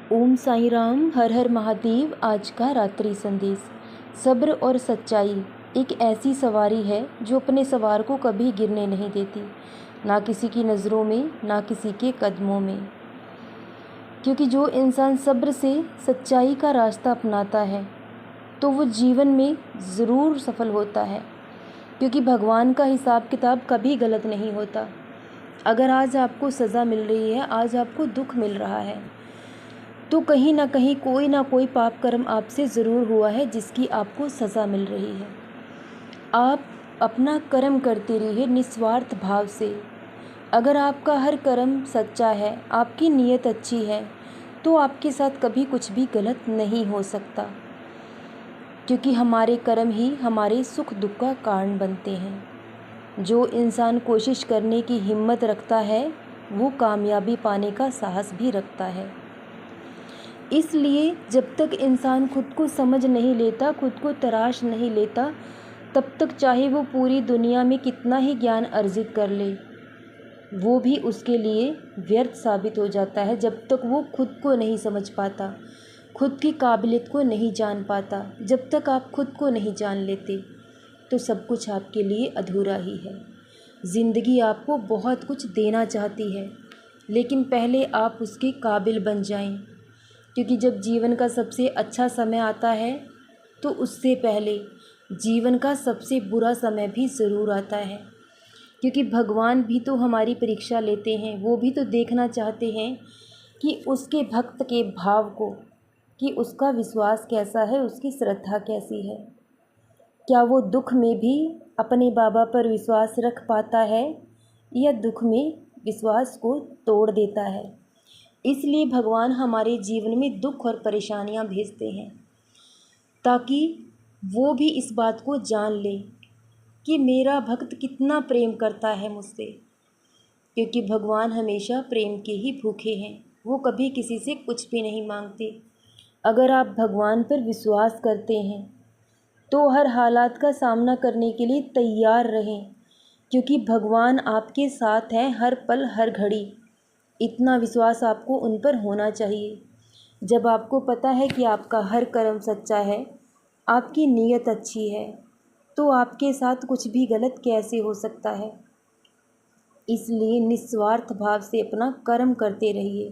ओम साईं राम, हर हर महादेव। आज का रात्रि संदेश। सब्र और सच्चाई एक ऐसी सवारी है जो अपने सवार को कभी गिरने नहीं देती, ना किसी की नज़रों में, ना किसी के कदमों में। क्योंकि जो इंसान सब्र से सच्चाई का रास्ता अपनाता है तो वो जीवन में ज़रूर सफल होता है, क्योंकि भगवान का हिसाब किताब कभी गलत नहीं होता। अगर आज आपको सज़ा मिल रही है, आज आपको दुख मिल रहा है, तो कहीं ना कहीं कोई ना कोई पाप कर्म आपसे ज़रूर हुआ है जिसकी आपको सज़ा मिल रही है। आप अपना कर्म करते रहिए निस्वार्थ भाव से। अगर आपका हर कर्म सच्चा है, आपकी नीयत अच्छी है, तो आपके साथ कभी कुछ भी गलत नहीं हो सकता, क्योंकि हमारे कर्म ही हमारे सुख दुख का कारण बनते हैं। जो इंसान कोशिश करने की हिम्मत रखता है वो कामयाबी पाने का साहस भी रखता है। इसलिए जब तक इंसान खुद को समझ नहीं लेता, खुद को तराश नहीं लेता, तब तक चाहे वो पूरी दुनिया में कितना ही ज्ञान अर्जित कर ले, वो भी उसके लिए व्यर्थ साबित हो जाता है। जब तक वो खुद को नहीं समझ पाता, खुद की काबिलियत को नहीं जान पाता, जब तक आप खुद को नहीं जान लेते, तो सब कुछ आपके लिए अधूरा ही है। ज़िंदगी आपको बहुत कुछ देना चाहती है, लेकिन पहले आप उसके काबिल बन जाएं, क्योंकि जब जीवन का सबसे अच्छा समय आता है तो उससे पहले जीवन का सबसे बुरा समय भी ज़रूर आता है। क्योंकि भगवान भी तो हमारी परीक्षा लेते हैं, वो भी तो देखना चाहते हैं कि उसके भक्त के भाव को, कि उसका विश्वास कैसा है, उसकी श्रद्धा कैसी है। क्या वो दुख में भी अपने बाबा पर विश्वास रख पाता है या दुख में विश्वास को तोड़ देता है। इसलिए भगवान हमारे जीवन में दुख और परेशानियां भेजते हैं, ताकि वो भी इस बात को जान ले कि मेरा भक्त कितना प्रेम करता है मुझसे। क्योंकि भगवान हमेशा प्रेम के ही भूखे हैं, वो कभी किसी से कुछ भी नहीं मांगते। अगर आप भगवान पर विश्वास करते हैं तो हर हालात का सामना करने के लिए तैयार रहें, क्योंकि भगवान आपके साथ हैं हर पल हर घड़ी। इतना विश्वास आपको उन पर होना चाहिए। जब आपको पता है कि आपका हर कर्म सच्चा है, आपकी नीयत अच्छी है, तो आपके साथ कुछ भी गलत कैसे हो सकता है। इसलिए निस्वार्थ भाव से अपना कर्म करते रहिए।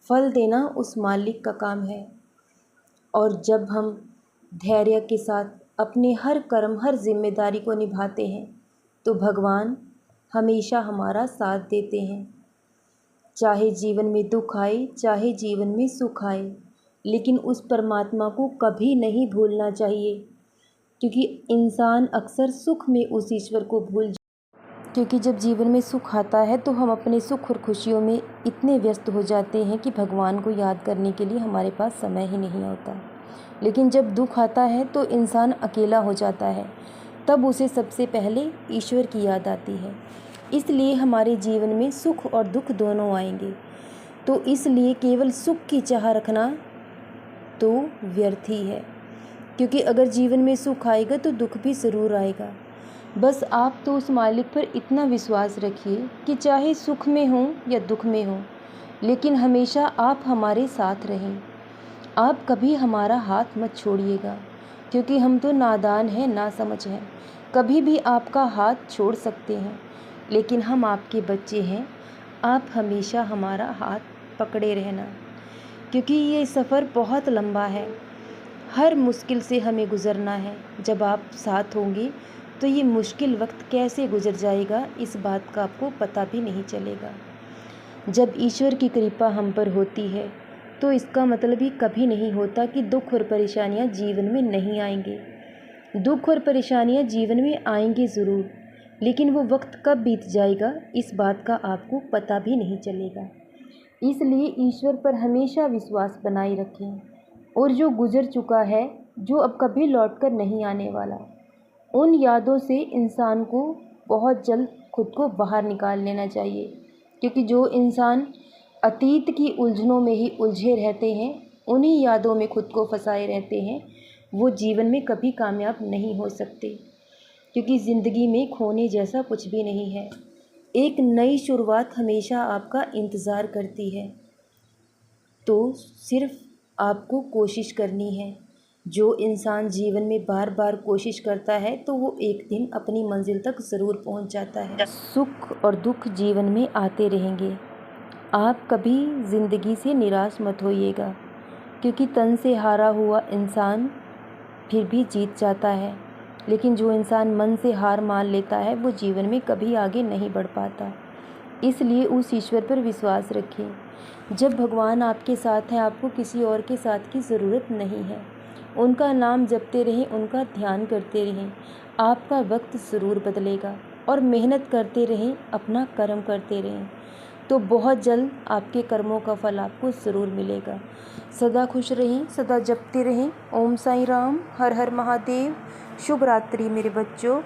फल देना उस मालिक का काम है। और जब हम धैर्य के साथ अपने हर कर्म, हर जिम्मेदारी को निभाते हैं, तो भगवान हमेशा हमारा साथ देते हैं। चाहे जीवन में दुख आए, चाहे जीवन में सुख आए, लेकिन उस परमात्मा को कभी नहीं भूलना चाहिए। क्योंकि इंसान अक्सर सुख में उस ईश्वर को क्योंकि जब जीवन में सुख आता है तो हम अपने सुख और खुशियों में इतने व्यस्त हो जाते हैं कि भगवान को याद करने के लिए हमारे पास समय ही नहीं होता। लेकिन जब दुख आता है तो इंसान अकेला हो जाता है, तब उसे सबसे पहले ईश्वर की याद आती है। इसलिए हमारे जीवन में सुख और दुख दोनों आएंगे, तो इसलिए केवल सुख की चाह रखना तो व्यर्थ ही है। क्योंकि अगर जीवन में सुख आएगा तो दुख भी ज़रूर आएगा। बस आप तो उस मालिक पर इतना विश्वास रखिए कि चाहे सुख में हो या दुख में हो, लेकिन हमेशा आप हमारे साथ रहें। आप कभी हमारा हाथ मत छोड़िएगा, क्योंकि हम तो नादान हैं, नासमझ हैं, कभी भी आपका हाथ छोड़ सकते हैं। लेकिन हम आपके बच्चे हैं, आप हमेशा हमारा हाथ पकड़े रहना, क्योंकि ये सफ़र बहुत लंबा है। हर मुश्किल से हमें गुज़रना है। जब आप साथ होंगे तो ये मुश्किल वक्त कैसे गुजर जाएगा, इस बात का आपको पता भी नहीं चलेगा। जब ईश्वर की कृपा हम पर होती है तो इसका मतलब ही कभी नहीं होता कि दुख और परेशानियां जीवन में नहीं आएंगे। दुख और परेशानियां जीवन में आएंगी ज़रूर, लेकिन वो वक्त कब बीत जाएगा इस बात का आपको पता भी नहीं चलेगा। इसलिए ईश्वर पर हमेशा विश्वास बनाए रखें, और जो गुजर चुका है, जो अब कभी लौट कर नहीं आने वाला, उन यादों से इंसान को बहुत जल्द खुद को बाहर निकाल लेना चाहिए। क्योंकि जो इंसान अतीत की उलझनों में ही उलझे रहते हैं, उन्हीं यादों में खुद को फंसाए रहते हैं, वो जीवन में कभी कामयाब नहीं हो सकते। क्योंकि ज़िंदगी में खोने जैसा कुछ भी नहीं है। एक नई शुरुआत हमेशा आपका इंतज़ार करती है। तो सिर्फ आपको कोशिश करनी है। जो इंसान जीवन में बार बार कोशिश करता है तो वो एक दिन अपनी मंजिल तक ज़रूर पहुंच जाता है। सुख और दुख जीवन में आते रहेंगे। आप कभी ज़िंदगी से निराश मत होइएगा, क्योंकि तन से हारा हुआ इंसान फिर भी जीत जाता है, लेकिन जो इंसान मन से हार मान लेता है वो जीवन में कभी आगे नहीं बढ़ पाता। इसलिए उस ईश्वर पर विश्वास रखें। जब भगवान आपके साथ हैं, आपको किसी और के साथ की ज़रूरत नहीं है। उनका नाम जपते रहें, उनका ध्यान करते रहें। आपका वक्त ज़रूर बदलेगा और मेहनत करते रहें, अपना कर्म करते रहें, तो बहुत जल्द आपके कर्मों का फल आपको ज़रूर मिलेगा। सदा खुश रहें, सदा जपते रहें। ओम साईं राम, हर हर महादेव। शुभ रात्रि मेरे बच्चों।